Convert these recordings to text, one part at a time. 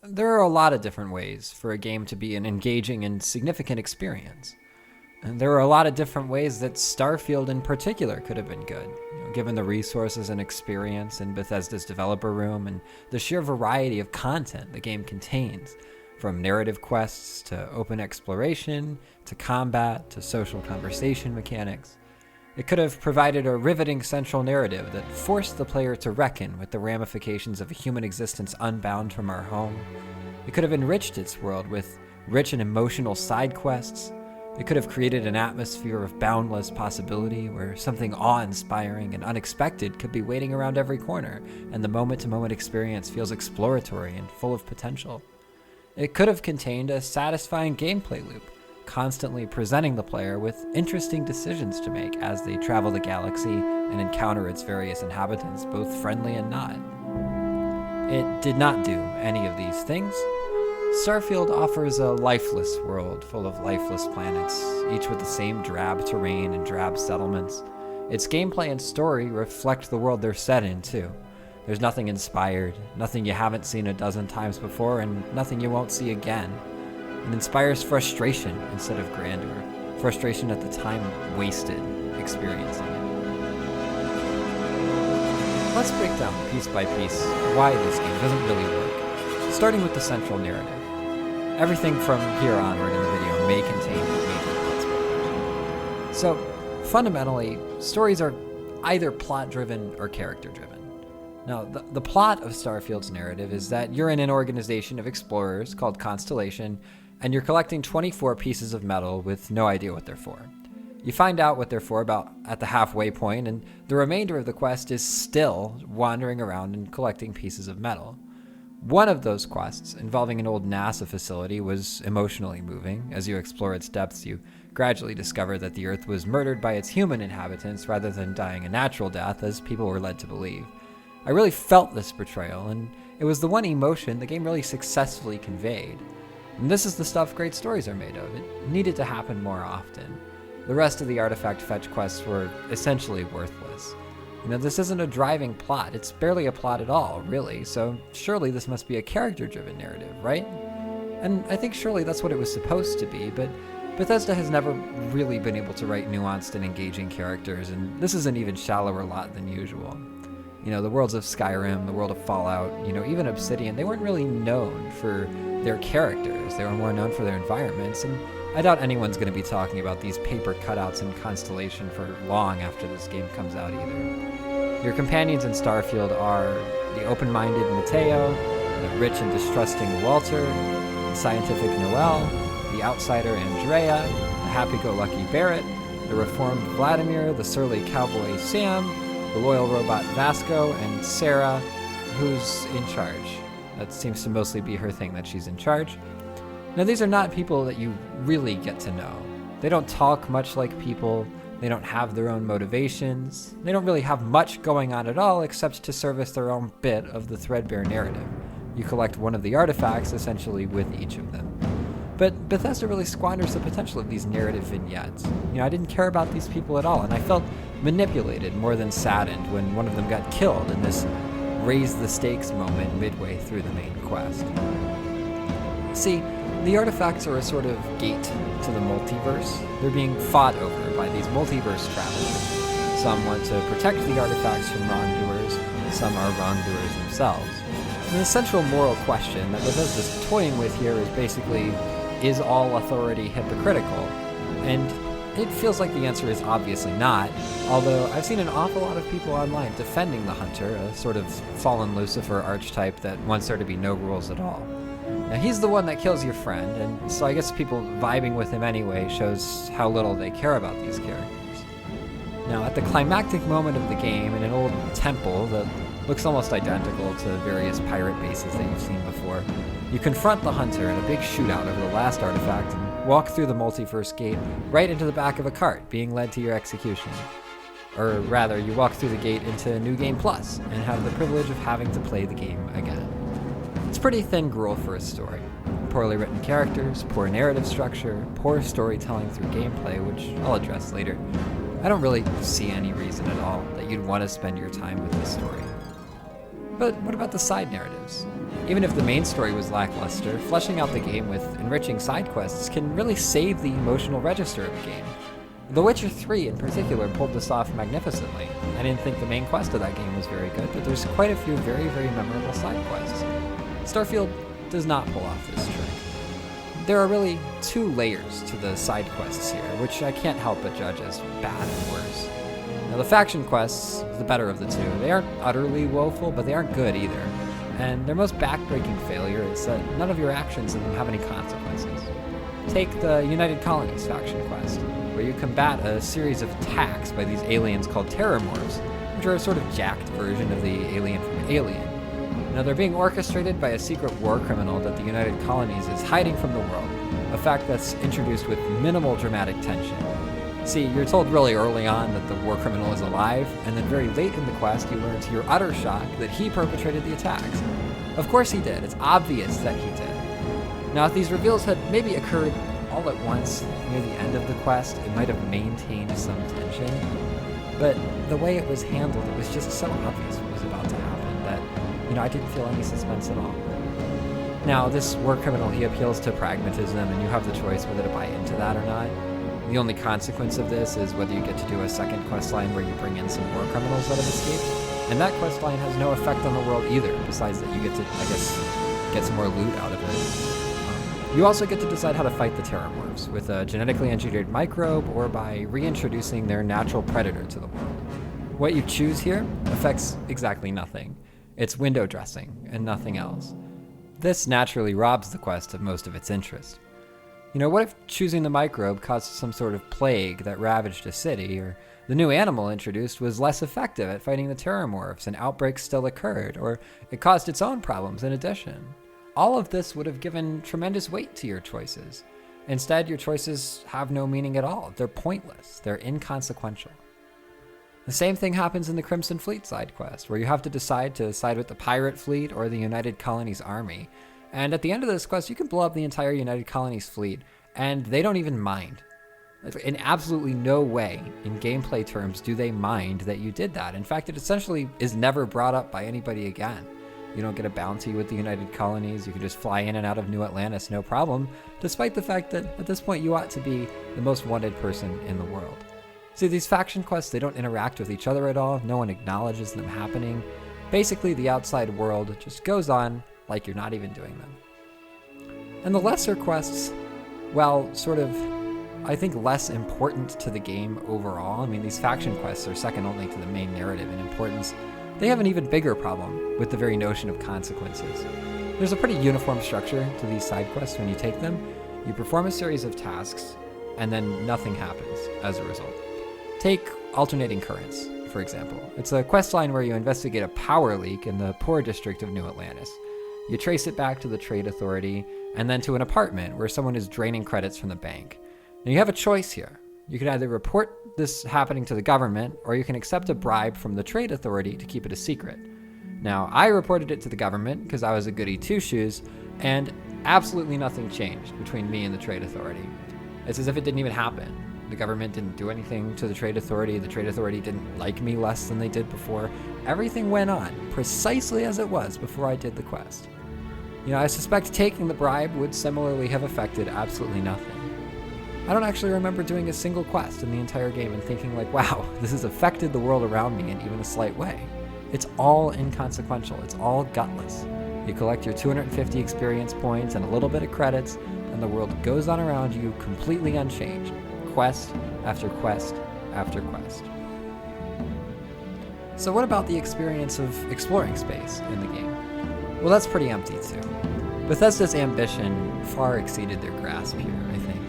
There are a lot of different ways for a game to be an engaging and significant experience. And there are a lot of different ways that Starfield in particular could have been good, given the resources and experience in Bethesda's developer room and the sheer variety of content the game contains, from narrative quests to open exploration, to combat, to social conversation mechanics. It could have provided a riveting central narrative that forced the player to reckon with the ramifications of a human existence unbound from our home. It could have enriched its world with rich and emotional side quests. It could have created an atmosphere of boundless possibility where something awe-inspiring and unexpected could be waiting around every corner, and the moment-to-moment experience feels exploratory and full of potential. It could have contained a satisfying gameplay loop, constantly presenting the player with interesting decisions to make as they travel the galaxy and encounter its various inhabitants, both friendly and not. It did not do any of these things. Starfield offers a lifeless world full of lifeless planets, each with the same drab terrain and drab settlements. Its gameplay and story reflect the world they're set in, too. There's nothing inspired, nothing you haven't seen a dozen times before, and nothing you won't see again. It inspires frustration instead of grandeur, frustration at the time wasted experiencing it. Let's break down piece by piece why this game doesn't really work, starting with the central narrative. Everything from here onward in the video may contain major plot spoilers. So, fundamentally, stories are either plot-driven or character-driven. Now, the plot of Starfield's narrative is that you're in an organization of explorers called Constellation, and you're collecting 24 pieces of metal with no idea what they're for. You find out what they're for about at the halfway point, and the remainder of the quest is still wandering around and collecting pieces of metal. One of those quests, involving an old NASA facility, was emotionally moving. As you explore its depths, you gradually discover that the Earth was murdered by its human inhabitants rather than dying a natural death, as people were led to believe. I really felt this betrayal, and it was the one emotion the game really successfully conveyed. And this is the stuff great stories are made of. It needed to happen more often. The rest of the artifact fetch quests were essentially worthless. This isn't a driving plot. It's barely a plot at all, really, so surely this must be a character-driven narrative, right? And I think surely that's what it was supposed to be, but Bethesda has never really been able to write nuanced and engaging characters, and this is an even shallower lot than usual. The worlds of Skyrim, the world of Fallout, even Obsidian, they weren't really known for their characters. They were more known for their environments, and I doubt anyone's going to be talking about these paper cutouts in Constellation for long after this game comes out either. Your companions in Starfield are the open-minded Mateo, the rich and distrusting Walter, the scientific Noel, the outsider Andrea, the happy-go-lucky Barrett, the reformed Vladimir, the surly cowboy Sam, the loyal robot Vasco, and Sarah, who's in charge. That seems to mostly be her thing, that she's in charge. Now, these are not people that you really get to know. They don't talk much like people. They don't have their own motivations. They don't really have much going on at all except to service their own bit of the threadbare narrative. You collect one of the artifacts, essentially, with each of them. But Bethesda really squanders the potential of these narrative vignettes. I didn't care about these people at all, and I felt manipulated more than saddened when one of them got killed in this raise the stakes moment midway through the main quest. See, the artifacts are a sort of gate to the multiverse. They're being fought over by these multiverse travelers. Some want to protect the artifacts from wrongdoers, some are wrongdoers themselves. And the central moral question that Bethesda's toying with here is basically, is all authority hypocritical? And it feels like the answer is obviously not, although I've seen an awful lot of people online defending the Hunter, a sort of fallen Lucifer archetype that wants there to be no rules at all. Now, he's the one that kills your friend, and so I guess people vibing with him anyway shows how little they care about these characters. Now, at the climactic moment of the game, in an old temple that looks almost identical to various pirate bases that you've seen before, you confront the Hunter in a big shootout over the last artifact and walk through the multiverse gate right into the back of a cart, being led to your execution. Or rather, you walk through the gate into New Game Plus and have the privilege of having to play the game again. It's pretty thin gruel for a story. Poorly written characters, poor narrative structure, poor storytelling through gameplay, which I'll address later. I don't really see any reason at all that you'd want to spend your time with this story. But what about the side narratives? Even if the main story was lackluster, fleshing out the game with enriching side quests can really save the emotional register of a game. The Witcher 3 in particular pulled this off magnificently. I didn't think the main quest of that game was very good, but there's quite a few very, very memorable side quests. Starfield does not pull off this trick. There are really two layers to the side quests here, which I can't help but judge as bad and worse. Now the faction quests, the better of the two, they aren't utterly woeful, but they aren't good either. And their most backbreaking failure is that none of your actions in them have any consequences. Take the United Colonies faction quest, where you combat a series of attacks by these aliens called terrormorphs, which are a sort of jacked version of the alien from Alien. Now they're being orchestrated by a secret war criminal that the United Colonies is hiding from the world, a fact that's introduced with minimal dramatic tension. See, you're told really early on that the war criminal is alive, and then very late in the quest you learn to your utter shock that he perpetrated the attacks. Of course he did, it's obvious that he did. Now if these reveals had maybe occurred all at once near the end of the quest, it might have maintained some tension, but the way it was handled, it was just so obvious what was about to happen that, I didn't feel any suspense at all. Now, this war criminal, he appeals to pragmatism, and you have the choice whether to buy into that or not. The only consequence of this is whether you get to do a second quest line where you bring in some war criminals that have escaped, and that quest line has no effect on the world either, besides that you get to, get some more loot out of it. You also get to decide how to fight the terrormorphs, with a genetically engineered microbe or by reintroducing their natural predator to the world. What you choose here affects exactly nothing. It's window dressing and nothing else. This naturally robs the quest of most of its interest. What if choosing the microbe caused some sort of plague that ravaged a city, or the new animal introduced was less effective at fighting the terrormorphs and outbreaks still occurred, or it caused its own problems in addition? All of this would have given tremendous weight to your choices. Instead, your choices have no meaning at all. They're pointless. They're inconsequential. The same thing happens in the Crimson Fleet side quest, where you have to side with the pirate fleet or the United Colonies army. And at the end of this quest, you can blow up the entire United Colonies fleet, and they don't even mind. In absolutely no way, in gameplay terms, do they mind that you did that. In fact, it essentially is never brought up by anybody again. You don't get a bounty with the United Colonies. You can just fly in and out of New Atlantis, no problem, despite the fact that at this point you ought to be the most wanted person in the world. See, these faction quests, they don't interact with each other at all. No one acknowledges them happening. Basically, the outside world just goes on like you're not even doing them. And the lesser quests, well, I think less important to the game overall. These faction quests are second only to the main narrative in importance. They have an even bigger problem with the very notion of consequences. There's a pretty uniform structure to these side quests when you take them. You perform a series of tasks, and then nothing happens as a result. Take alternating currents, for example. It's a quest line where you investigate a power leak in the poor district of New Atlantis. You trace it back to the trade authority, and then to an apartment where someone is draining credits from the bank. Now you have a choice here. You can either report this happening to the government, or you can accept a bribe from the trade authority to keep it a secret. Now, I reported it to the government because I was a goody two-shoes, and absolutely nothing changed between me and the trade authority. It's as if it didn't even happen. The government didn't do anything to the trade authority. The trade authority didn't like me less than they did before. Everything went on precisely as it was before I did the quest. I suspect taking the bribe would similarly have affected absolutely nothing. I don't actually remember doing a single quest in the entire game and thinking wow, this has affected the world around me in even a slight way. It's all inconsequential. It's all gutless. You collect your 250 experience points and a little bit of credits, and the world goes on around you completely unchanged. Quest after quest after quest. So what about the experience of exploring space in the game? Well, that's pretty empty too. Bethesda's ambition far exceeded their grasp here, I think.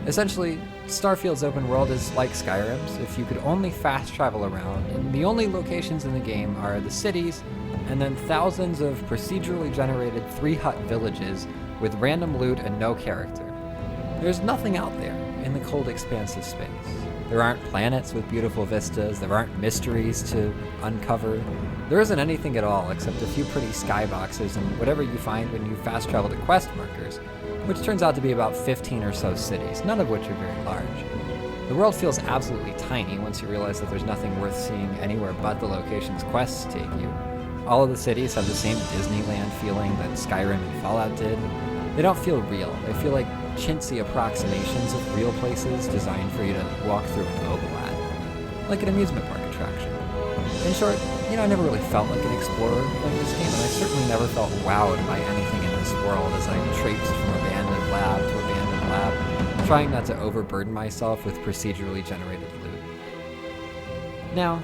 Essentially, Starfield's open world is like Skyrim's if you could only fast travel around, and the only locations in the game are the cities, and then thousands of procedurally generated 3-hut villages with random loot and no character. There's nothing out there in the cold expanse of space. There aren't planets with beautiful vistas, there aren't mysteries to uncover. There isn't anything at all except a few pretty skyboxes and whatever you find when you fast travel to quest markers, which turns out to be about 15 or so cities, none of which are very large. The world feels absolutely tiny once you realize that there's nothing worth seeing anywhere but the locations quests take you. All of the cities have the same Disneyland feeling that Skyrim and Fallout did. They don't feel real. They feel like chintzy approximations of real places designed for you to walk through and ogle at, like an amusement park attraction. In short, I never really felt like an explorer playing this game, and I certainly never felt wowed by anything in this world as I traipsed from abandoned lab to abandoned lab, trying not to overburden myself with procedurally generated loot. Now,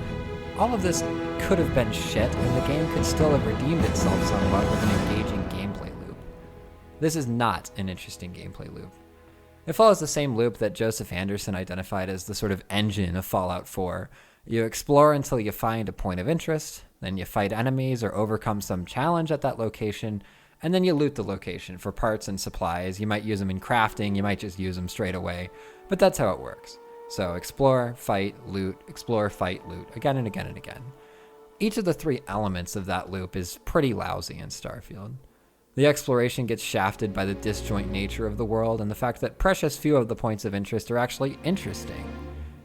all of this could have been shit, and the game could still have redeemed itself somewhat with an engaging gameplay loop. This is not an interesting gameplay loop. It follows the same loop that Joseph Anderson identified as the sort of engine of Fallout 4. You explore until you find a point of interest, then you fight enemies or overcome some challenge at that location, and then you loot the location for parts and supplies. You might use them in crafting, you might just use them straight away, but that's how it works. So explore, fight, loot, explore, fight, loot, again and again and again. Each of the three elements of that loop is pretty lousy in Starfield. The exploration gets shafted by the disjoint nature of the world and the fact that precious few of the points of interest are actually interesting.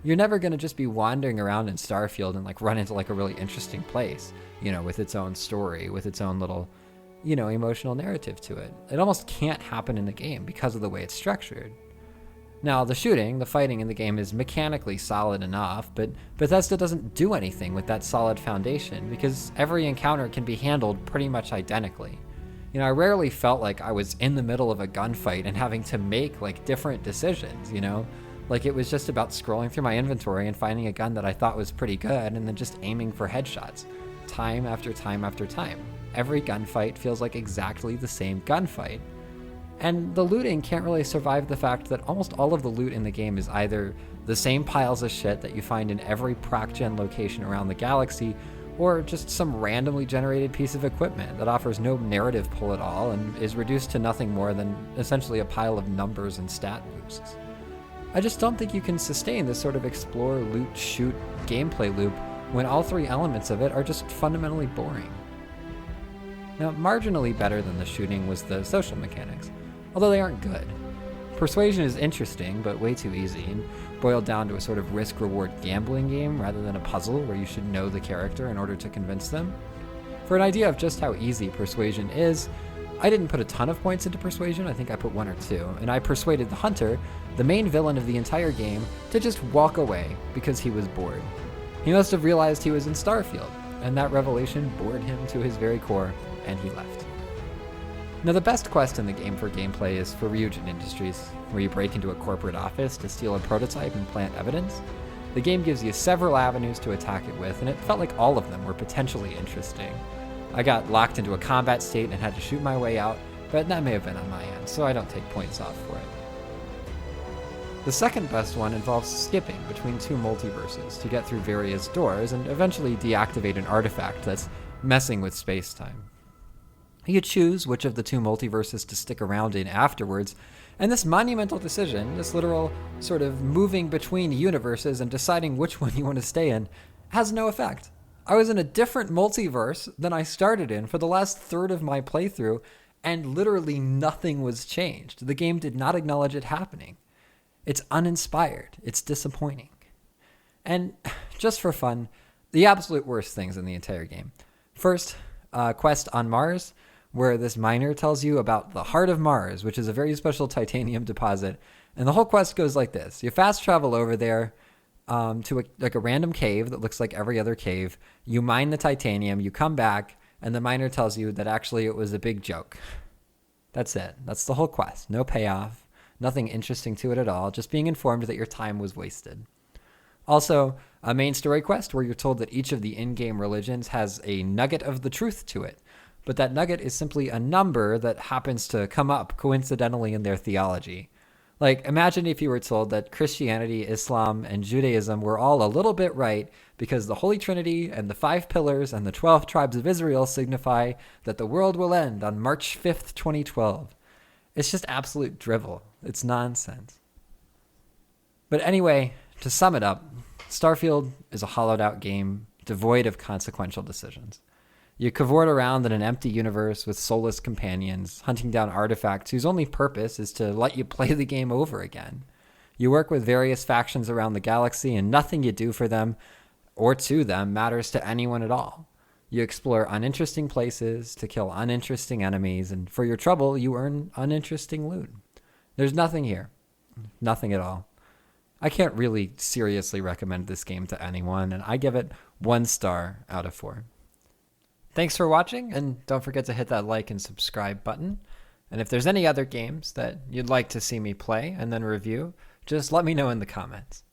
You're never going to just be wandering around in Starfield and run into a really interesting place, with its own story, with its own little, emotional narrative to it. It almost can't happen in the game because of the way it's structured. Now, the fighting in the game is mechanically solid enough, but Bethesda doesn't do anything with that solid foundation because every encounter can be handled pretty much identically. I rarely felt like I was in the middle of a gunfight and having to make different decisions, it was just about scrolling through my inventory and finding a gun that I thought was pretty good and then just aiming for headshots, time after time after time. Every gunfight feels like exactly the same gunfight. And the looting can't really survive the fact that almost all of the loot in the game is either the same piles of shit that you find in every proc-gen location around the galaxy, or just some randomly generated piece of equipment that offers no narrative pull at all and is reduced to nothing more than essentially a pile of numbers and stat boosts. I just don't think you can sustain this sort of explore, loot, shoot gameplay loop when all three elements of it are just fundamentally boring. Now, marginally better than the shooting was the social mechanics, although they aren't good. Persuasion is interesting, but way too easy, and boiled down to a sort of risk-reward gambling game rather than a puzzle where you should know the character in order to convince them. For an idea of just how easy persuasion is, I didn't put a ton of points into persuasion, I think I put 1 or 2, and I persuaded the hunter, the main villain of the entire game, to just walk away because he was bored. He must have realized he was in Starfield, and that revelation bored him to his very core, and he left. Now, the best quest in the game for gameplay is for Ryujin Industries, where you break into a corporate office to steal a prototype and plant evidence. The game gives you several avenues to attack it with, and it felt like all of them were potentially interesting. I got locked into a combat state and had to shoot my way out, but that may have been on my end, so I don't take points off for it. The second best one involves skipping between two multiverses to get through various doors and eventually deactivate an artifact that's messing with space-time. You choose which of the two multiverses to stick around in afterwards, and this monumental decision, this literal sort of moving between universes and deciding which one you want to stay in, has no effect. I was in a different multiverse than I started in for the last third of my playthrough, and literally nothing was changed. The game did not acknowledge it happening. It's uninspired. It's disappointing. And just for fun, the absolute worst things in the entire game. First, quest on Mars, where this miner tells you about the heart of Mars, which is a very special titanium deposit. And the whole quest goes like this. You fast travel over there to a random cave that looks like every other cave. You mine the titanium, you come back, and the miner tells you that actually it was a big joke. That's it. That's the whole quest. No payoff. Nothing interesting to it at all. Just being informed that your time was wasted. Also, a main story quest where you're told that each of the in-game religions has a nugget of the truth to it. But that nugget is simply a number that happens to come up coincidentally in their theology. Like, imagine if you were told that Christianity, Islam, and Judaism were all a little bit right because the Holy Trinity and the 5 pillars and the 12 tribes of Israel signify that the world will end on March 5th, 2012. It's just absolute drivel. It's nonsense. But anyway, to sum it up, Starfield is a hollowed out game devoid of consequential decisions. You cavort around in an empty universe with soulless companions, hunting down artifacts whose only purpose is to let you play the game over again. You work with various factions around the galaxy, and nothing you do for them or to them matters to anyone at all. You explore uninteresting places to kill uninteresting enemies, and for your trouble, you earn uninteresting loot. There's nothing here. Nothing at all. I can't really seriously recommend this game to anyone, and I give it 1 star out of 4. Thanks for watching, and don't forget to hit that like and subscribe button. And if there's any other games that you'd like to see me play and then review, just let me know in the comments.